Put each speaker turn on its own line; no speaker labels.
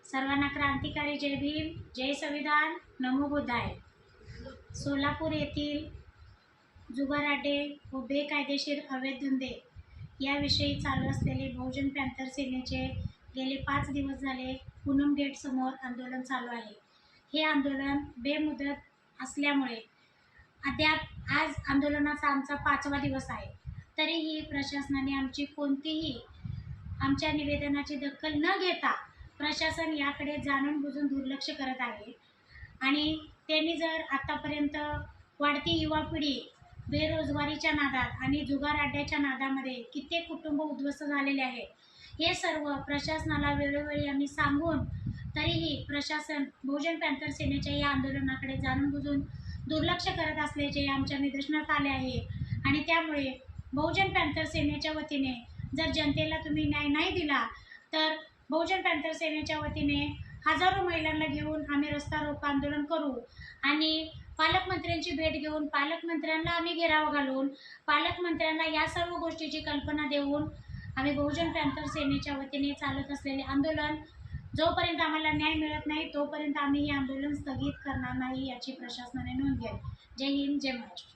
सर्वांना क्रांतिकारी जय भीम, जय संविधान, नमो बुद्धाय। सोलापूर येथील जुगाराडे व बेकायदेशीर अवैध धंदे याविषयी चालू असलेले बहुजन पॅंथर सेनेचे गेले 5 दिवस झाले पूनम गेट समोर आंदोलन चालू आहे। हे आंदोलन बेमुदत असल्यामुळे अद्याप आज आंदोलनाचा आमचा 5वा दिवस आहे। तरीही प्रशासनाने आमची कोणतीही आमच्या निवेदनाची दखल न घेता प्रशासन याकडे जाणून बुजून दुर्लक्ष करत आहे। आणि त्यांनी जर आतापर्यंत वाढती युवा पिढी बेरोजगारीच्या नादात आणि जुगार अड्ड्याच्या नादामध्ये कित्येक कुटुंब उद्ध्वस्त झालेले आहे, हे सर्व प्रशासनाला वेळोवेळी आम्ही सांगून तरीही प्रशासन बहुजन पॅंथर सेनेच्या या आंदोलनाकडे जाणून बुजून दुर्लक्ष करत असल्याचे आमच्या निदर्शनास आले आहे। आणि त्यामुळे बहुजन पॅंथर सेनेच्या वतीने जर जनतेला तुम्ही न्याय नाही दिला तर बहुजन पॅंथर सेनेच्या वतीने हजारो महिलांना घेऊन आम्ही रस्ता रोको आंदोलन करू आणि पालकमंत्र्यांची भेट घेऊन पालकमंत्र्यांना आम्ही घेराव घालून पालकमंत्र्यांना या सर्व गोष्टीची कल्पना देऊन आम्ही बहुजन पॅंथर सेनेच्या वतीने चालत असलेले आंदोलन जोपर्यंत आम्हाला न्याय मिळत नाही तोपर्यंत आम्ही हे आंदोलन स्थगित करणार नाही याची प्रशासनाने नोंद घ्यावी। जय हिंद, जय महाराष्ट्र।